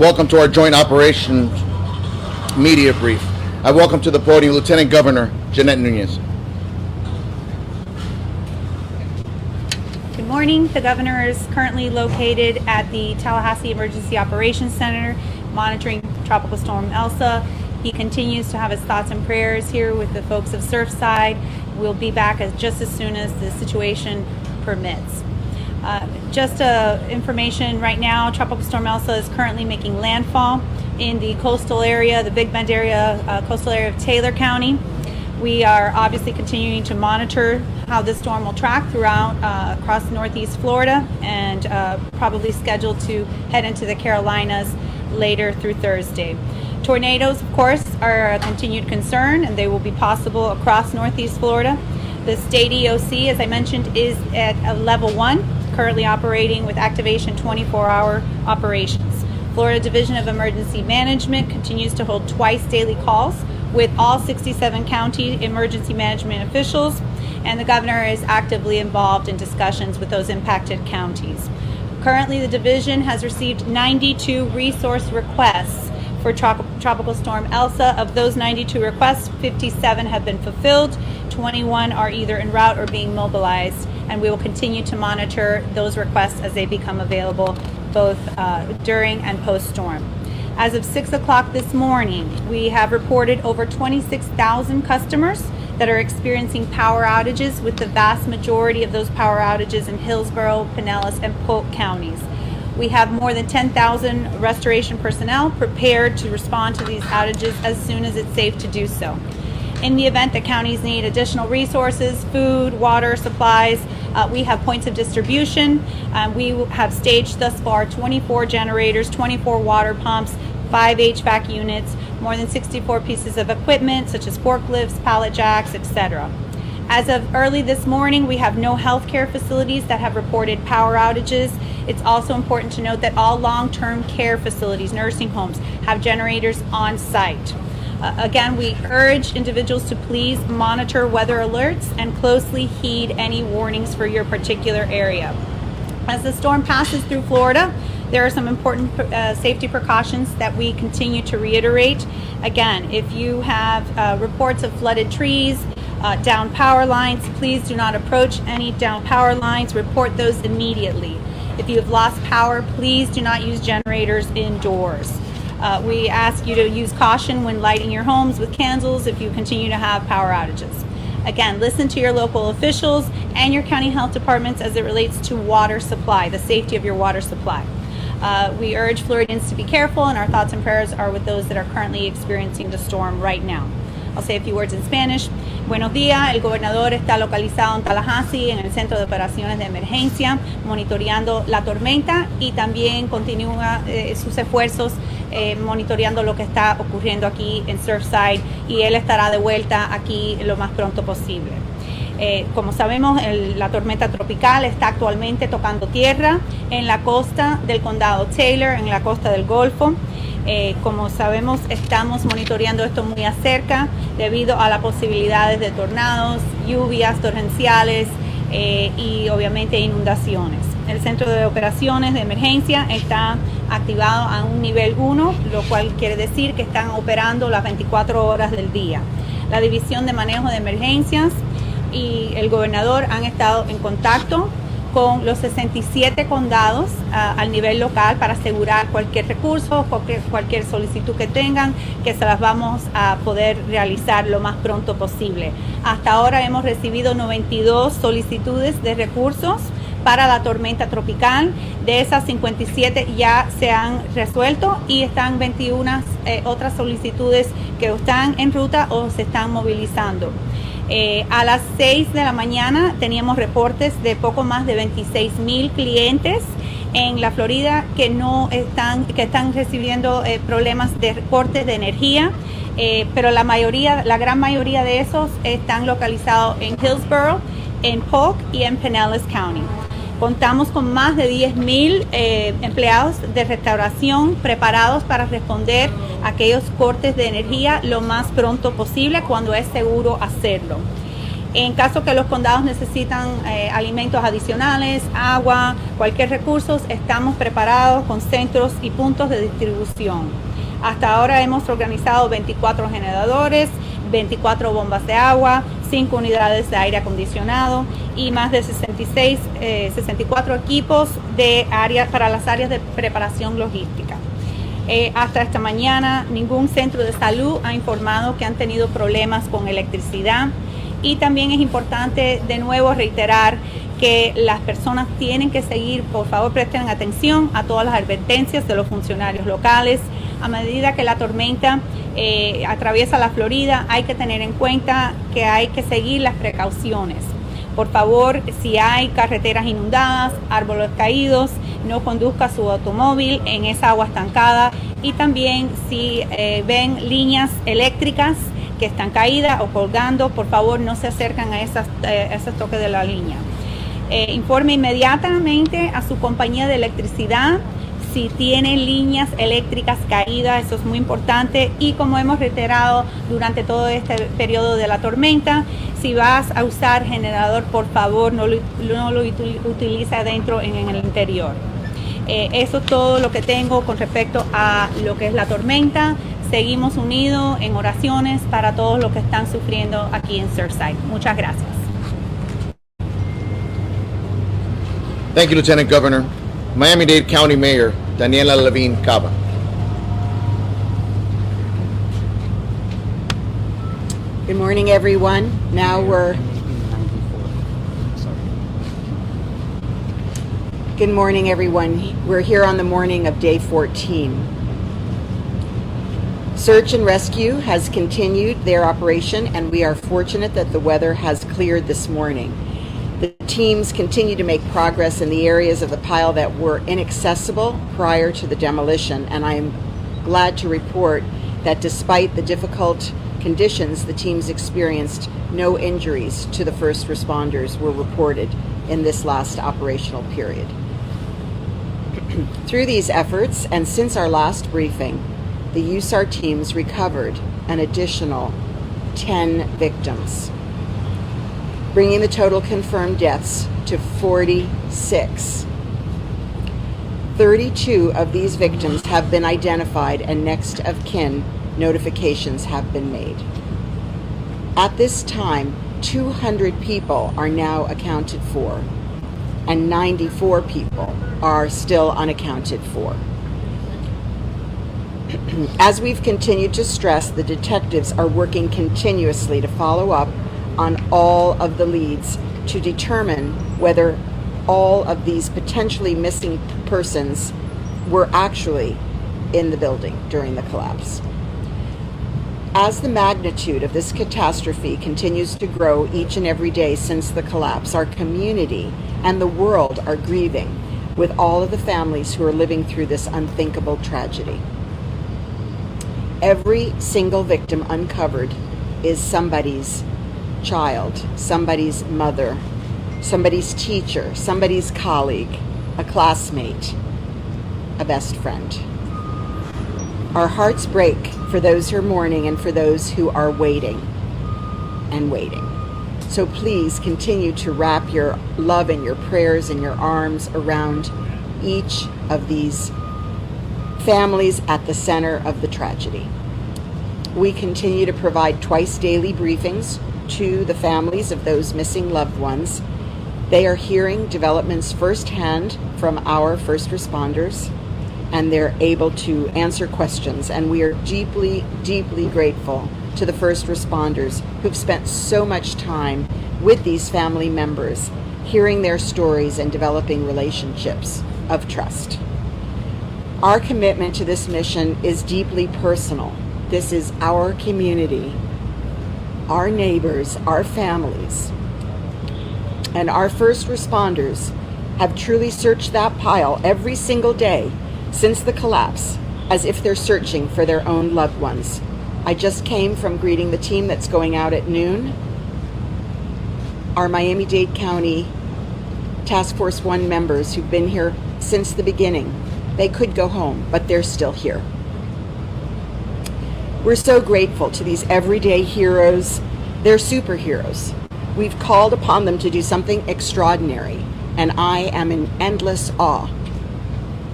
Welcome to our joint operations media brief. I welcome to the podium Lieutenant Governor Jeanette Nunez. Good morning. The governor is currently located at the Tallahassee Emergency Operations Center monitoring Tropical Storm Elsa. He continues to have his thoughts and prayers here with the folks of Surfside. We'll be back just as soon as the situation permits. Just information right now, Tropical Storm Elsa is currently making landfall in the coastal area, the Big Bend area, coastal area of Taylor County. We are obviously continuing to monitor how this storm will track throughout across northeast Florida and probably scheduled to head into the Carolinas later through Thursday. Tornadoes, of course, are a continued concern, and they will be possible across northeast Florida. The state EOC, as I mentioned, is at a level 1, currently operating with activation 24-hour operations. Florida Division of Emergency Management continues to hold twice daily calls with all 67 county emergency management officials, and the governor is actively involved in discussions with those impacted counties. Currently, the division has received 92 resource requests for Tropical Storm Elsa. Of those 92 requests, 57 have been fulfilled, 21 are either en route or being mobilized, and we will continue to monitor those requests as they become available both during and post-storm. As of 6 o'clock this morning, we have reported over 26,000 customers that are experiencing power outages, with the vast majority of those power outages in Hillsborough, Pinellas, and Polk counties. We have more than 10,000 restoration personnel prepared to respond to these outages as soon as it's safe to do so. In the event that counties need additional resources, food, water, supplies, we have points of distribution. We have staged thus far 24 generators, 24 water pumps, 5 HVAC units, more than 64 pieces of equipment such as forklifts, pallet jacks, etc. As of early this morning, we have no healthcare facilities that have reported power outages. It's also important to note that all long-term care facilities, nursing homes, have generators on site. Again, we urge individuals to please monitor weather alerts and closely heed any warnings for your particular area. As the storm passes through Florida, there are some important safety precautions that we continue to reiterate. Again, if you have reports of flooded trees, down power lines, please do not approach any down power lines. Report those immediately. If you have lost power, please do not use generators indoors. We ask you to use caution when lighting your homes with candles if you continue to have power outages. Again, listen to your local officials and your county health departments as it relates to water supply, the safety of your water supply. We urge Floridians to be careful, and our thoughts and prayers are with those that are currently experiencing the storm right now. I'll say a few words in Spanish. Buenos días. El gobernador está localizado en Tallahassee, en el Centro de Operaciones de Emergencia, monitoreando la tormenta, y también continúa sus esfuerzos monitoreando lo que está ocurriendo aquí en Surfside, y él estará de vuelta aquí lo más pronto posible. Como sabemos, la tormenta tropical está actualmente tocando tierra en la costa del condado Taylor, en la costa del Golfo. Como sabemos, estamos monitoreando esto muy de cerca debido a las posibilidades de tornados, lluvias torrenciales y obviamente inundaciones. El Centro de Operaciones de Emergencia está activado a un nivel 1, lo cual quiere decir que están operando las 24 horas del día. La División de Manejo de Emergencias y el gobernador han estado en contacto con los 67 condados al nivel local para asegurar cualquier recurso, cualquier solicitud que tengan, que se las vamos a poder realizar lo más pronto posible. Hasta ahora hemos recibido 92 solicitudes de recursos para la tormenta tropical. De esas, 57 ya se han resuelto y están 21 otras solicitudes que están en ruta o se están movilizando. A las 6 de la mañana teníamos reportes de poco más de 26,000 clientes en la Florida que están recibiendo problemas de cortes de energía, pero la gran mayoría de esos están localizados en Hillsborough, en Polk y en Pinellas County. Contamos con más de 10,000 empleados de restauración preparados para responder a aquellos cortes de energía lo más pronto posible cuando es seguro hacerlo. En caso que los condados necesitan alimentos adicionales, agua, cualquier recurso, estamos preparados con centros y puntos de distribución. Hasta ahora hemos organizado 24 generadores, 24 bombas de agua, 5 unidades de aire acondicionado y más de 64 equipos para las áreas de preparación logística. Hasta esta mañana, ningún centro de salud ha informado que han tenido problemas con electricidad. Y también es importante de nuevo reiterar que las personas tienen que seguir, por favor presten atención a todas las advertencias de los funcionarios locales. A medida que la tormenta atraviesa la Florida, hay que tener en cuenta que hay que seguir las precauciones. Por favor, si hay carreteras inundadas, árboles caídos, no conduzca su automóvil en esa agua estancada. Y también si ven líneas eléctricas que están caídas o colgando, por favor no se acercan a esos toques de la línea. Informe inmediatamente a su compañía de electricidad si tienen líneas eléctricas caídas, eso es muy importante. Y como hemos reiterado durante todo este periodo de la tormenta, si vas a usar generador, por favor no lo utilice adentro en el interior. Eso es todo lo que tengo con respecto a lo que es la tormenta. Seguimos unidos en oraciones para todos los que están sufriendo aquí en Surfside. Muchas gracias. Thank you, Lieutenant Governor. Miami-Dade County Mayor Daniela Levine Cava. Good morning, everyone. Good morning, everyone. We're here on the morning of day 14. Search and rescue has continued their operation, and we are fortunate that the weather has cleared this morning. The teams continue to make progress in the areas of the pile that were inaccessible prior to the demolition, and I am glad to report that despite the difficult conditions, the teams experienced no injuries to the first responders were reported in this last operational period. Through these efforts, and since our last briefing, the USAR teams recovered an additional 10 victims, bringing the total confirmed deaths to 46. 32 of these victims have been identified, and next of kin notifications have been made. At this time, 200 people are now accounted for, and 94 people are still unaccounted for. As we've continued to stress, the detectives are working continuously to follow up on all of the leads to determine whether all of these potentially missing persons were actually in the building during the collapse. As the magnitude of this catastrophe continues to grow each and every day since the collapse, our community and the world are grieving with all of the families who are living through this unthinkable tragedy. Every single victim uncovered is somebody's child, somebody's mother, somebody's teacher, somebody's colleague, a classmate, a best friend. Our hearts break for those who are mourning and for those who are waiting and waiting. So please continue to wrap your love and your prayers and your arms around each of these families at the center of the tragedy. We continue to provide twice daily briefings to the families of those missing loved ones. They are hearing developments firsthand from our first responders, and they're able to answer questions. And we are deeply, deeply grateful to the first responders who've spent so much time with these family members, hearing their stories and developing relationships of trust. Our commitment to this mission is deeply personal. This is our community, our neighbors, our families. And our first responders have truly searched that pile every single day since the collapse, as if they're searching for their own loved ones. I just came from greeting the team that's going out at noon. Our Miami-Dade County Task Force 1 members who've been here since the beginning. They could go home, but they're still here. We're so grateful to these everyday heroes. They're superheroes. We've called upon them to do something extraordinary, and I am in endless awe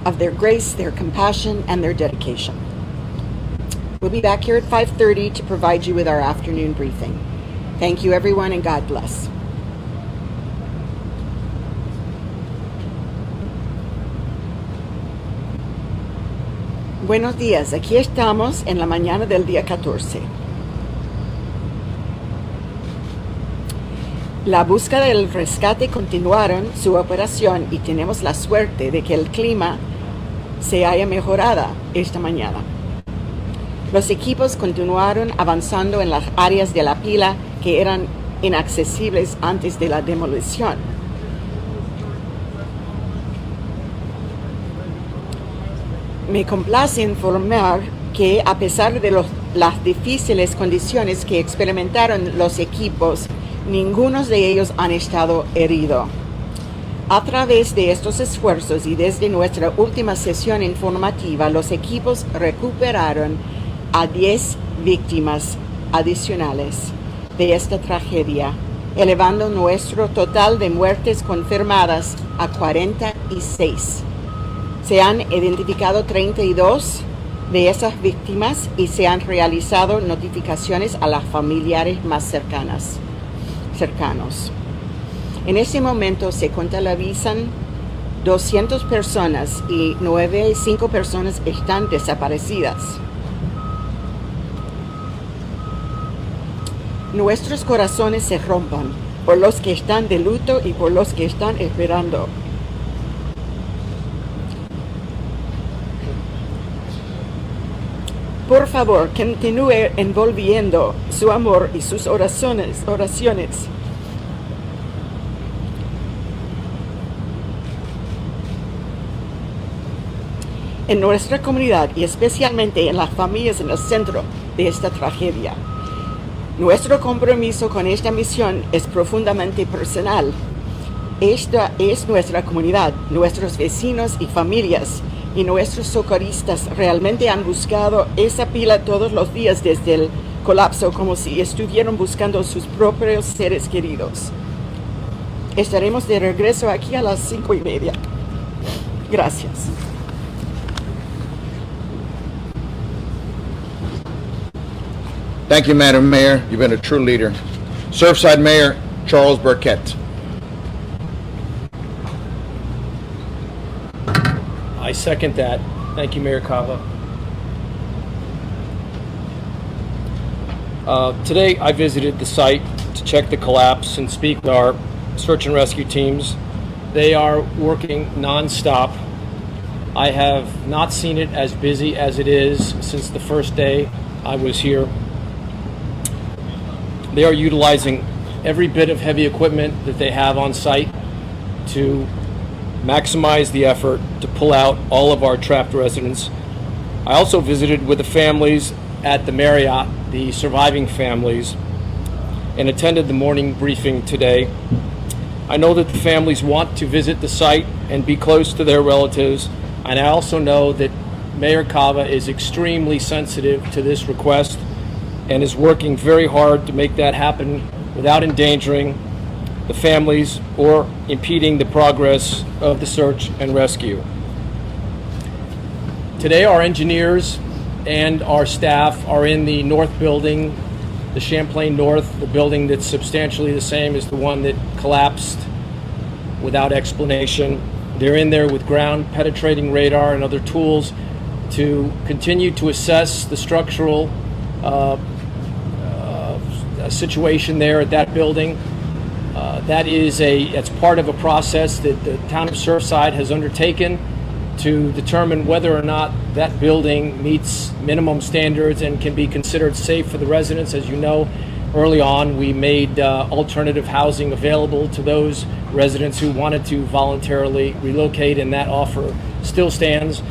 of their grace, their compassion, and their dedication. We'll be back here at 5:30 to provide you with our afternoon briefing. Thank you, everyone, and God bless. Buenos días, aquí estamos en la mañana del día 14. La búsqueda y el rescate continuaron su operación y tenemos la suerte de que el clima se haya mejorado esta mañana. Los equipos continuaron avanzando en las áreas de la pila que eran inaccesibles antes de la demolición. Me complace informar que a pesar de las difíciles condiciones que experimentaron los equipos, ninguno de ellos han estado heridos. A través de estos esfuerzos y desde nuestra última sesión informativa, los equipos recuperaron a 10 víctimas adicionales de esta tragedia, elevando nuestro total de muertes confirmadas a 46. Se han identificado 32 de esas víctimas y se han realizado notificaciones a las familiares más cercanos. En este momento se contabilizan 200 personas y 95 personas están desaparecidas. Nuestros corazones se rompen por los que están de luto y por los que están esperando. Por favor, continúe envolviendo su amor y sus oraciones. En nuestra comunidad y especialmente en las familias en el centro de esta tragedia. Nuestro compromiso con esta misión es profundamente personal. Esta es nuestra comunidad, nuestros vecinos y familias. Y nuestros socorristas realmente han buscado esa pila todos los días desde el colapso, como si estuvieran buscando sus propios seres queridos. Estaremos de regreso aquí a las 5:30. Gracias. Thank you, Madam Mayor. You've been a true leader. Surfside Mayor Charles Burkett. I second that. Thank you, Mayor Cava. Today, I visited the site to check the collapse and speak with our search and rescue teams. They are working non-stop. I have not seen it as busy as it is since the first day I was here. They are utilizing every bit of heavy equipment that they have on site to maximize the effort to pull out all of our trapped residents. I also visited with the families at the Marriott, the surviving families, and attended the morning briefing today. I know that the families want to visit the site and be close to their relatives, and I also know that Mayor Cava is extremely sensitive to this request and is working very hard to make that happen without endangering the families or impeding the progress of the search and rescue. Today, our engineers and our staff are in the north building, the Champlain North, the building that's substantially the same as the one that collapsed without explanation. They're in there with ground penetrating radar and other tools to continue to assess the structural situation there at that building. It's part of a process that the town of Surfside has undertaken to determine whether or not that building meets minimum standards and can be considered safe for the residents. As you know, early on we made alternative housing available to those residents who wanted to voluntarily relocate, and that offer still stands.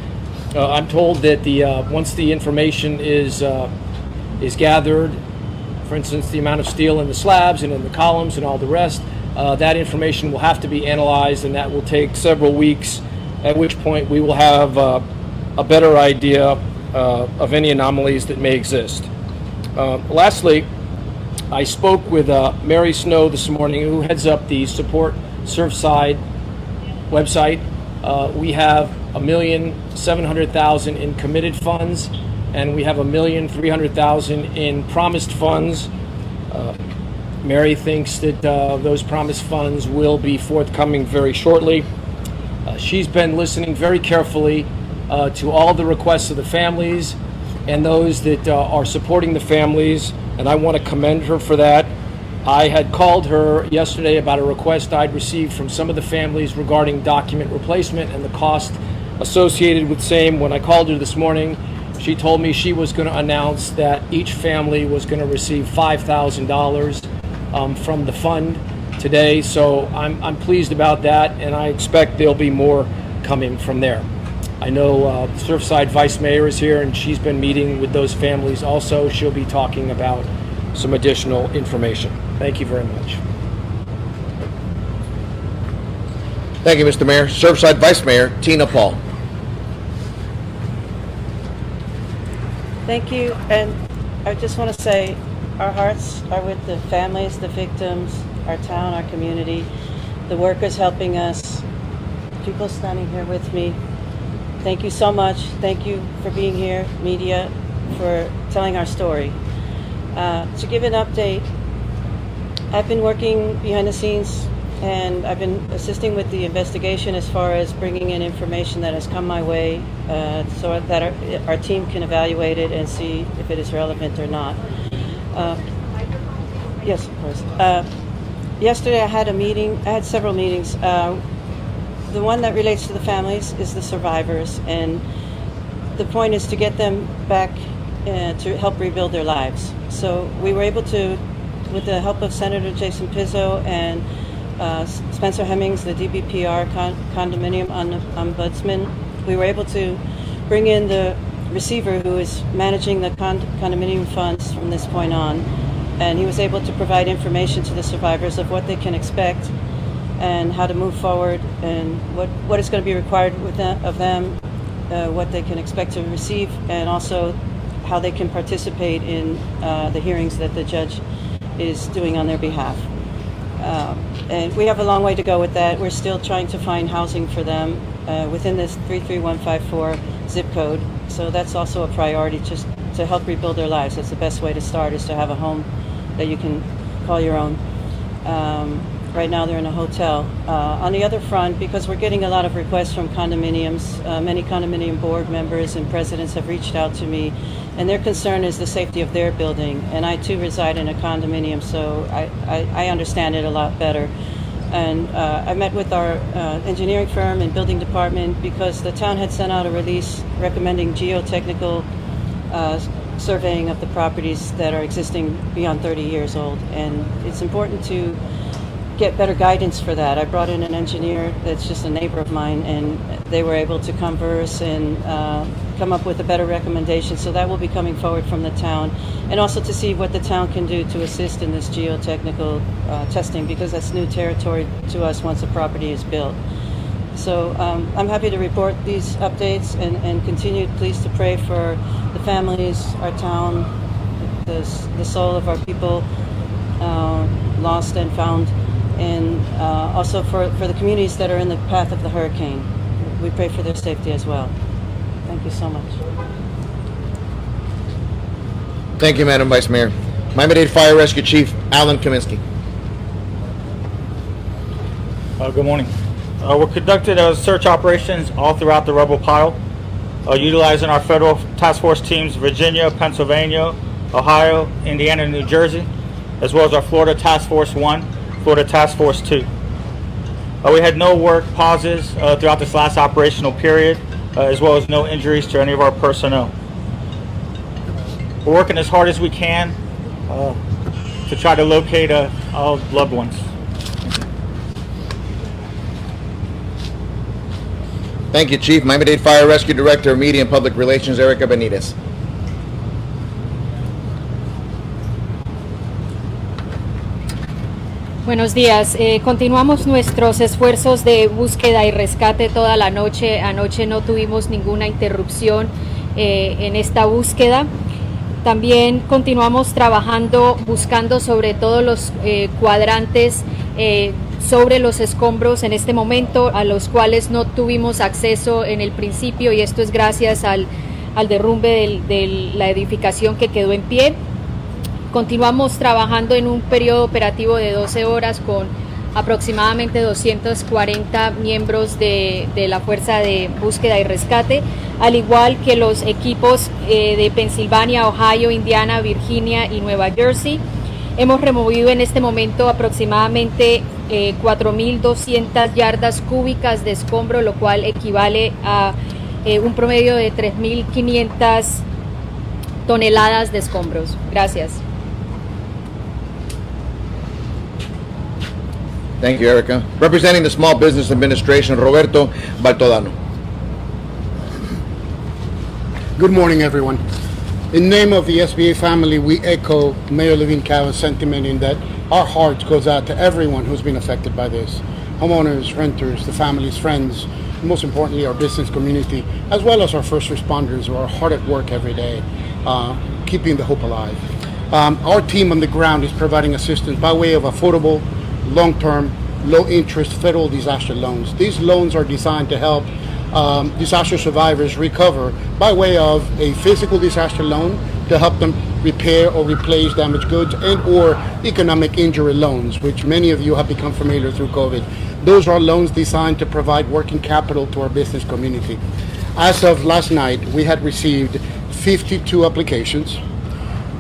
I'm told that once the information is gathered, for instance, the amount of steel in the slabs and in the columns and all the rest, that information will have to be analyzed, and that will take several weeks, at which point we will have a better idea of any anomalies that may exist. Lastly, I spoke with Mary Snow this morning, who heads up the Support Surfside website. We have $1,700,000 in committed funds, and we have $1,300,000 in promised funds. Mary thinks that those promised funds will be forthcoming very shortly. She's been listening very carefully to all the requests of the families and those that are supporting the families, and I want to commend her for that. I had called her yesterday about a request I'd received from some of the families regarding document replacement and the cost associated with same. When I called her this morning, she told me she was going to announce that each family was going to receive $5,000 from the fund today. So I'm pleased about that, and I expect there'll be more coming from there. I know Surfside Vice Mayor is here, and she's been meeting with those families also. She'll be talking about some additional information. Thank you very much. Thank you, Mr. Mayor. Surfside Vice Mayor Tina Paul. Thank you, and I just want to say our hearts are with the families, the victims, our town, our community, the workers helping us, people standing here with me. Thank you so much. Thank you for being here, media, for telling our story. To give an update, I've been working behind the scenes, and I've been assisting with the investigation as far as bringing in information that has come my way so that our team can evaluate it and see if it is relevant or not. Yes, of course. Yesterday I had a meeting. I had several meetings. The one that relates to the families is the survivors, and the point is to get them back to help rebuild their lives. So we were able to, with the help of Senator Jason Pizzo and Spencer Hemmings, the DBPR condominium ombudsman, we were able to bring in the receiver who is managing the condominium funds from this point on, and he was able to provide information to the survivors of what they can expect and how to move forward, and what is going to be required of them, what they can expect to receive, and also how they can participate in the hearings that the judge is doing on their behalf. And we have a long way to go with that. We're still trying to find housing for them within this 33154 zip code. So that's also a priority, just to help rebuild their lives. That's the best way to start, is to have a home that you can call your own. Right now they're in a hotel. On the other front, because we're getting a lot of requests from condominiums, many condominium board members and presidents have reached out to me, and their concern is the safety of their building. And I too reside in a condominium, so I understand it a lot better. And I met with our engineering firm and building department because the town had sent out a release recommending geotechnical surveying of the properties that are existing beyond 30 years old. And it's important to get better guidance for that. I brought in an engineer that's just a neighbor of mine, and they were able to converse and come up with a better recommendation. So that will be coming forward from the town, and also to see what the town can do to assist in this geotechnical testing, because that's new territory to us once the property is built. So I'm happy to report these updates, and continue please to pray for the families, our town, the soul of our people lost and found, and also for the communities that are in the path of the hurricane. We pray for their safety as well. Thank you so much. Thank you, Madam Vice Mayor. Miami-Dade Fire Rescue Chief Alan Kaminsky. Good morning. We're conducted search operations all throughout the rubble pile, utilizing our federal task force teams, Virginia, Pennsylvania, Ohio, Indiana, and New Jersey, as well as our Florida Task Force 1, Florida Task Force 2. We had no work pauses throughout this last operational period, as well as no injuries to any of our personnel. We're working as hard as we can to try to locate all loved ones. Thank you, Chief. Miami-Dade Fire Rescue Director of Media and Public Relations, Erica Benitez. Buenos días. Continuamos nuestros esfuerzos de búsqueda y rescate toda la noche. Anoche no tuvimos ninguna interrupción en esta búsqueda. También continuamos trabajando, buscando sobre todo los cuadrantes sobre los escombros en este momento, a los cuales no tuvimos acceso en el principio, y esto es gracias al derrumbe de la edificación que quedó en pie. Continuamos trabajando en un periodo operativo de 12 horas con aproximadamente 240 miembros de la Fuerza de Búsqueda y Rescate, al igual que los equipos de Pensilvania, Ohio, Indiana, Virginia y Nueva Jersey. Hemos removido en este momento aproximadamente 4.200 yardas cúbicas de escombro, lo cual equivale a un promedio de 3.500 toneladas de escombros. Gracias. Thank you, Erica. Representing the Small Business Administration, Roberto Baltodano. Good morning, everyone. In name of the SBA family, we echo Mayor Levincava's sentiment in that our heart goes out to everyone who's been affected by this. Homeowners, renters, the families, friends, and most importantly, our business community, as well as our first responders who are hard at work every day, keeping the hope alive. Our team on the ground is providing assistance by way of affordable, long-term, low-interest federal disaster loans. These loans are designed to help disaster survivors recover by way of a physical disaster loan to help them repair or replace damaged goods, and or economic injury loans, which many of you have become familiar through COVID. Those are loans designed to provide working capital to our business community. As of last night, we had received 52 applications.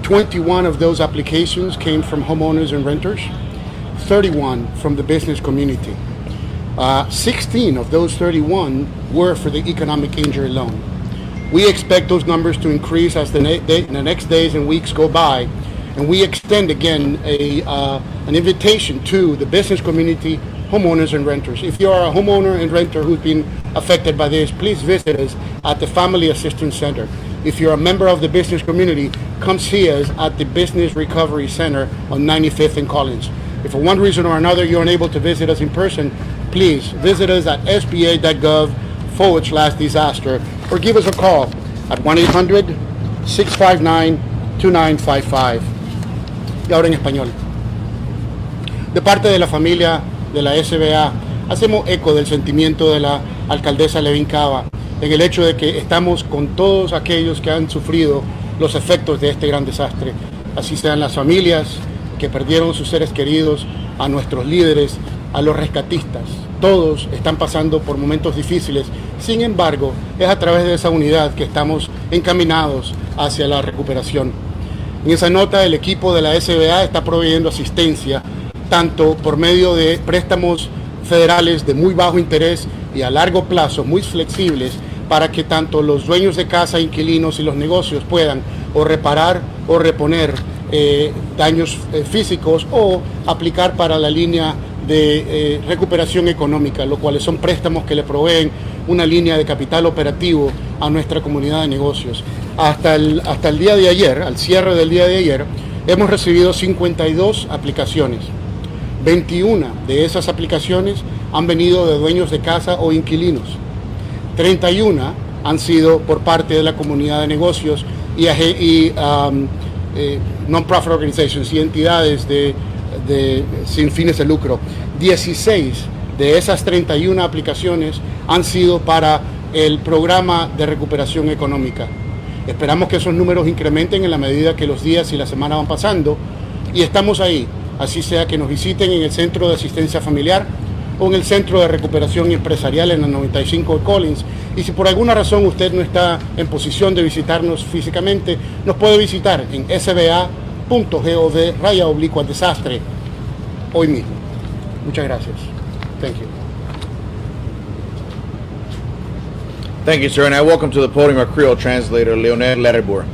21 of those applications came from homeowners and renters, 31 from the business community. 16 of those 31 were for the economic injury loan. We expect those numbers to increase as the next days and weeks go by, and we extend again an invitation to the business community, homeowners and renters. If you are a homeowner and renter who's been affected by this, please visit us at the Family Assistance Center. If you're a member of the business community, come see us at the Business Recovery Center on 95th and Collins. If for one reason or another you're unable to visit us in person, please visit us at sba.gov/disaster or give us a call at 1-800-659-2955. Y ahora en español. De parte de la familia de la SBA, hacemos eco del sentimiento de la alcaldesa Levincava en el hecho de que estamos con todos aquellos que han sufrido los efectos de este gran desastre, así sean las familias que perdieron sus seres queridos, a nuestros líderes, a los rescatistas. Todos están pasando por momentos difíciles. Sin embargo, es a través de esa unidad que estamos encaminados hacia la recuperación. En esa nota, el equipo de la SBA está proveyendo asistencia tanto por medio de préstamos federales de muy bajo interés y a largo plazo, muy flexibles, para que tanto los dueños de casa, inquilinos y los negocios puedan o reparar o reponer daños físicos o aplicar para la línea de recuperación económica, lo cual son préstamos que le proveen una línea de capital operativo a nuestra comunidad de negocios. Hasta el día de ayer, al cierre del día de ayer, hemos recibido 52 aplicaciones. 21 de esas aplicaciones han venido de dueños de casa o inquilinos. 31 han sido por parte de la comunidad de negocios y non-profit organizations y entidades sin fines de lucro. 16 de esas 31 aplicaciones han sido para el programa de recuperación económica. Esperamos que esos números incrementen en la medida que los días y la semana van pasando, y estamos ahí, así sea que nos visiten en el Centro de Asistencia Familiar o en el Centro de Recuperación Empresarial en la 95 de Collins. Y si por alguna razón usted no está en posición de visitarnos físicamente, nos puede visitar en sba.gov/desastre hoy mismo. Muchas gracias. Thank you. Thank you, sir, and I welcome to the podium our Creole translator, Leonel Lerrebourg.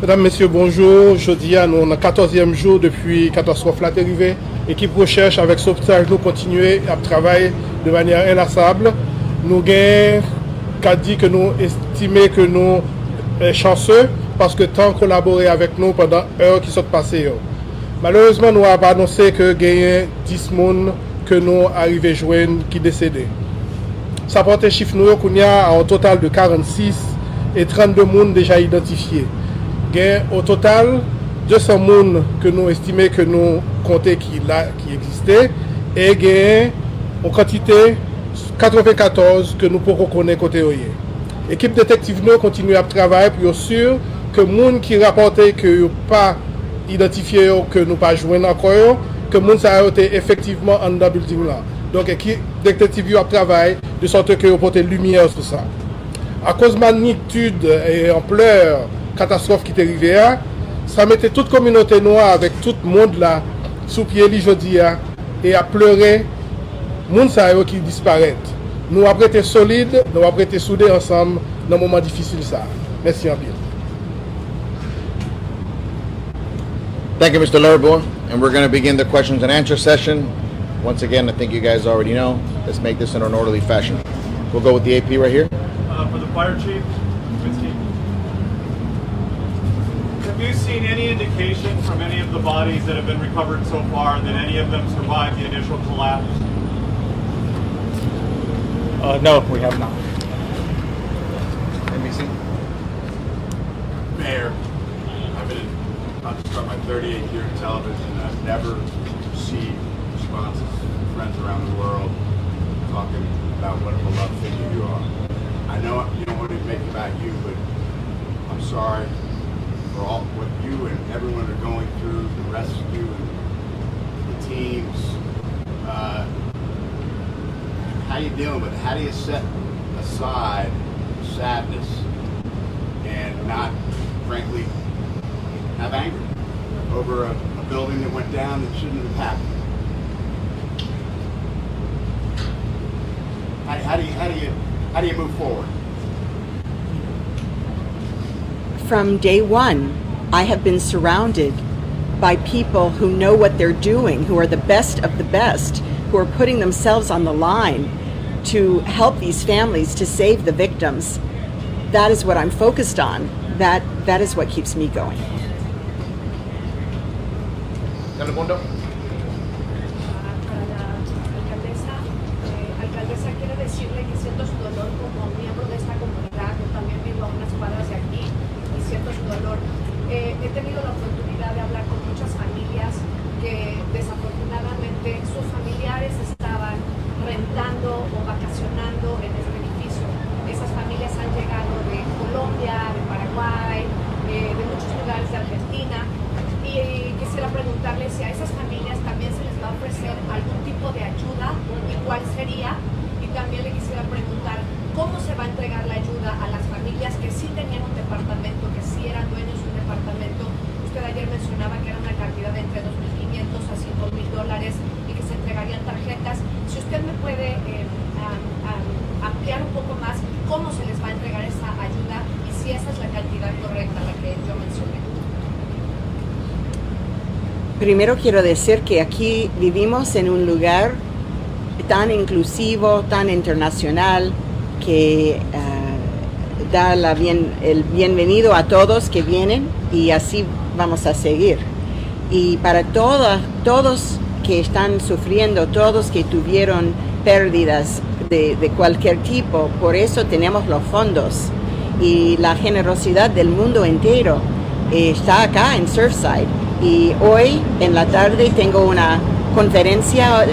Mesdames, Messieurs, bonjour. Jeudi, nous sommes le 14e jour depuis catastrophe là arrivée. Équipe recherche avec Surfside, nous continuons à travailler de manière inlassable. Nous avons dit que nous estimons que nous sommes chanceux parce que tant collaboré avec nous pendant heures qui sont passées. Malheureusement, nous avons annoncé que nous avons 10 personnes que nous arrivons à joindre qui décédés. Ça porte chiffre nous a un total de 46 et 32 personnes déjà identifiées. Au total, 200 personnes que nous estimons que nous comptons qui existaient et il y a une quantité 94 que nous pouvons connaître côté oyer. L'équipe détective nous continue à travailler pour être sûr que les gens qui rapportent que pas identifié que nous pas joindre encore que les gens ont été effectivement en dans building là. Donc l'équipe détective a travaillé de sorte que vous portez lumière sur ça. À cause de la magnitude et ampleur catastrophe qui est arrivée, ça mettait toute communauté noire avec tout le monde là sous pied aujourd'hui et à pleurer les gens qui disparaissent. Nous avons été solides, nous avons été soudés ensemble dans un moment difficile ça. Merci en pile. Thank you, Mr. Lerbois. And we're going to begin the questions and answer session. Once again, I think you guys already know. Let's make this in an orderly fashion. We'll go with the AP right here. For the fire chief, have you seen any indication from any of the bodies that have been recovered so far that any of them survived the initial collapse? No, we have not. NBC. Mayor, I've been about to start my 38th year in television, and I've never received responses from friends around the world talking about what a beloved figure you are. I know you don't want to make it about you, but I'm sorry for all what you and everyone are going through, the rescue and the teams. How you dealing with it? How do you set aside sadness and not, frankly, have anger over a building that went down that shouldn't have happened? How do you move forward? From day one, I have been surrounded by people who know what they're doing, who are the best of the best, who are putting themselves on the line to help these families, to save the victims. That is what I'm focused on. That is what keeps me going. Alcaldesa, quiero decirle que siento su dolor como miembro de esta comunidad. Yo también vivo a unas cuadras de aquí y siento su dolor. He tenido la oportunidad de hablar con muchas familias que desafortunadamente sus familiares estaban rentando o vacacionando en este edificio. Esas familias han llegado de Colombia, de Paraguay, de muchos lugares de Argentina. Y quisiera preguntarle si a esas familias también se les va a ofrecer algún tipo de ayuda y cuál sería. Y también le quisiera preguntar cómo se va a entregar la ayuda a las familias que sí tenían un departamento, que sí eran dueños de un departamento. Usted ayer mencionaba que era una cantidad de entre $2,500 a $5,000 y que se entregarían tarjetas. Si usted me puede ampliar un poco más cómo se les va a entregar esa ayuda y si esa es la cantidad correcta, la que yo mencioné. Primero quiero decir que aquí vivimos en un lugar tan inclusivo, tan internacional, que da el bienvenido a todos que vienen y así vamos a seguir. Y para todos que están sufriendo, todos que tuvieron pérdidas de cualquier tipo, por eso tenemos los fondos y la generosidad del mundo entero está acá en Surfside. Y hoy en la tarde tengo una conferencia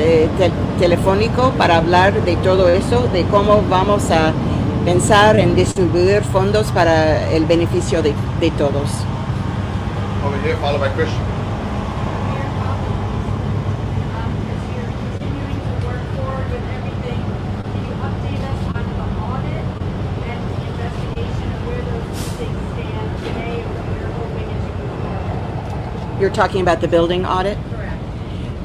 telefónica para hablar de todo eso, de cómo vamos a pensar en distribuir fondos para el beneficio de todos. Over here, followed by Christian. You're talking about the building audit? Correct.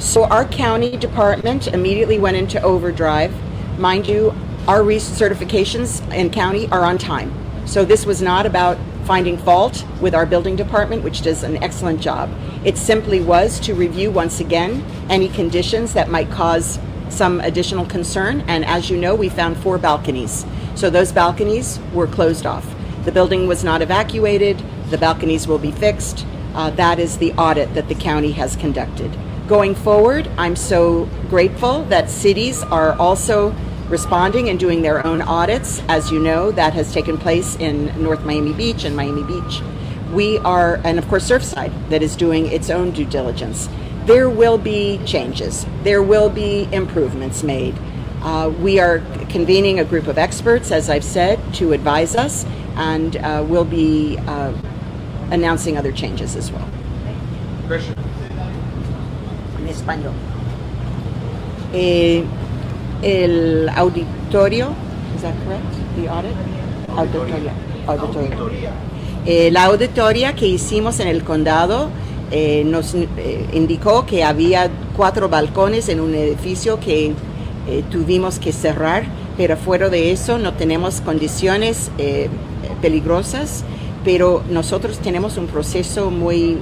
So our county department immediately went into overdrive. Mind you, our recertifications in county are on time. So this was not about finding fault with our building department, which does an excellent job. It simply was to review once again any conditions that might cause some additional concern. And as you know, we found 4 balconies. So those balconies were closed off. The building was not evacuated. The balconies will be fixed. That is the audit that the county has conducted. Going forward, I'm so grateful that cities are also responding and doing their own audits. As you know, that has taken place in North Miami Beach and Miami Beach. We are, and of course Surfside, that is doing its own due diligence. There will be changes. There will be improvements made. We are convening a group of experts, as I've said, to advise us, and we'll be announcing other changes as well. Christian. En español. El auditorio, is that correct? The audit? Auditoria. La auditoria que hicimos en el condado nos indicó que había 4 balcones en un edificio que tuvimos que cerrar, pero fuera de eso no tenemos condiciones peligrosas, pero nosotros tenemos un proceso muy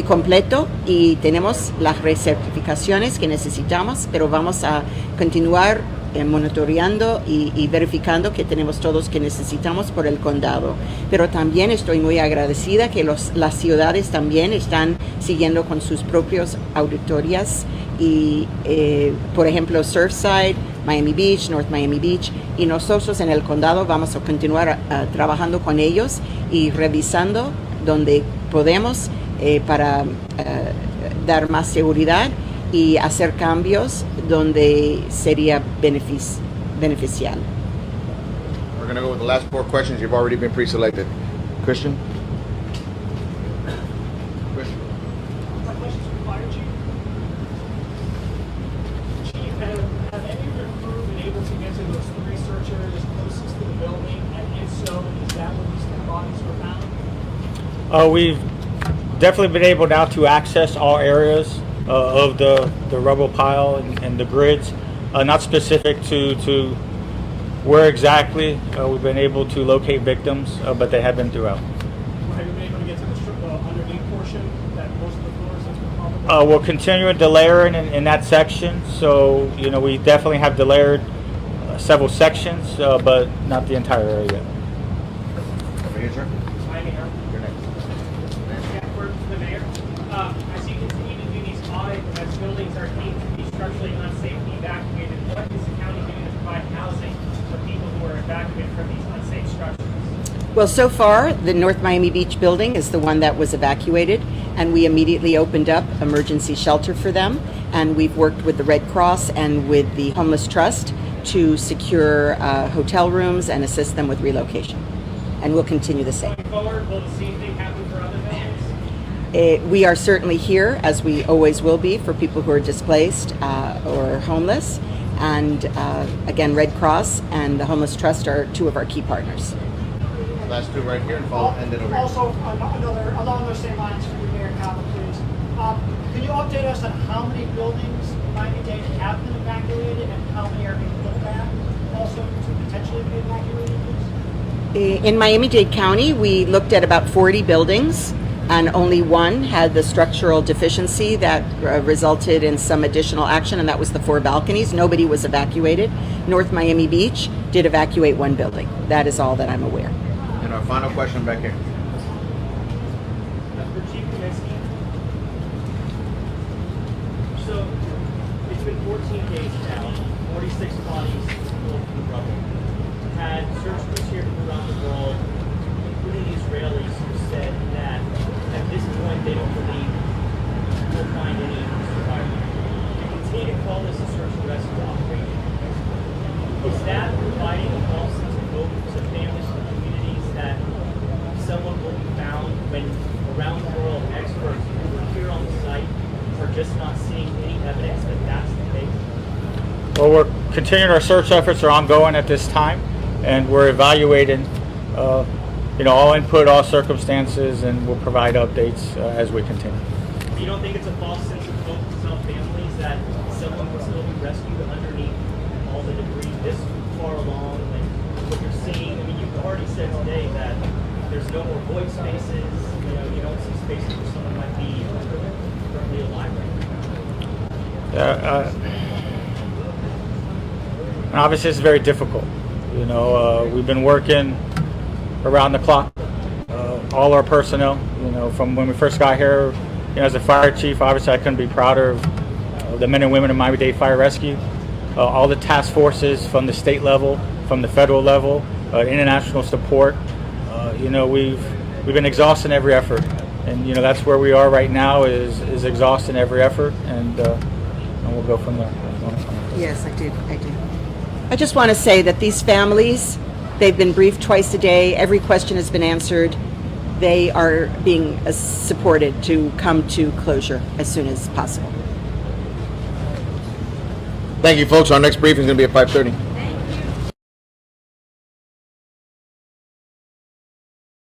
completo y tenemos las recertificaciones que necesitamos, pero vamos a continuar monitoreando y verificando que tenemos todos que necesitamos por el condado. Pero también estoy muy agradecida que las ciudades también están siguiendo con sus propias auditorías y por ejemplo Surfside, Miami Beach, North Miami Beach, y nosotros en el condado vamos a continuar trabajando con ellos y revisando donde podemos para dar más seguridad y hacer cambios donde sería beneficial. We're going to go with the last 4 questions. You've already been pre-selected. Christian? My question's for Fire Chief. Chief, have any of your crew been able to get to those 3 search areas closest to the building? And if so, is that where these 10 bodies were found? We've definitely been able now to access all areas of the rubble pile and the grids, not specific to where exactly we've been able to locate victims, but they have been throughout. Have you been able to get to the underneath portion that most of the floors has been covered? We're continuing delayering in that section, so we definitely have delayered several sections, but not the entire area yet. Over here, sir. You're next. For the mayor, as you continue to do these audits, as buildings are deemed to be structurally unsafe and evacuated, what is the county doing to provide housing for people who are evacuated from these unsafe structures? Well, so far, the North Miami Beach building is the one that was evacuated, and we immediately opened up emergency shelter for them, and we've worked with the Red Cross and with the Homeless Trust to secure hotel rooms and assist them with relocation. And we'll continue the same. Going forward, will the same thing happen for other buildings? We are certainly here, as we always will be, for people who are displaced or homeless. And again, Red Cross and the Homeless Trust are 2 of our key partners. Last 2 right here and then over here. Also, another along those same lines for you, Mayor Cava, please. Can you update us on how many buildings Miami-Dade have been evacuated and how many are being looked at also to potentially be evacuated, please? In Miami-Dade County, we looked at about 40 buildings, and only 1 had the structural deficiency that resulted in some additional action, and that was the 4 balconies. Nobody was evacuated. North Miami Beach did evacuate 1 building. That is all that I'm aware. And our final question back here. For Chief Kaminsky. So, it's been 14 days now, 46 bodies pulled from the rubble. Had search crews here from around the world, including the Israelis, who said that at this point they don't believe we'll find any survivors. You continue to call this a search and rescue operation. Is that providing a false sense of hope to families and communities that someone will be found when around the world experts who were here on the site are just not seeing any evidence that that's the case? Well, we're continuing our search efforts are ongoing at this time, and we're evaluating all input, all circumstances, and we'll provide updates as we continue. You don't think it's a false sense of hope to tell families that someone will still be rescued underneath all the debris this far along, and what you're seeing? I mean, you've already said today that there's no more void spaces. You don't see spaces where someone might be currently alive right now. And obviously, it's very difficult. We've been working around the clock. All our personnel, from when we first got here, as a fire chief, obviously I couldn't be prouder of the men and women of Miami-Dade Fire Rescue. all the task forces from the state level, from the federal level, international support. We've been exhausting every effort, and that's where we are right now is exhausting every effort, and we'll go from there. Yes, I do. I just want to say that these families, they've been briefed twice a day. Every question has been answered. They are being supported to come to closure as soon as possible. Thank you, folks. Our next briefing is going to be at 5:30.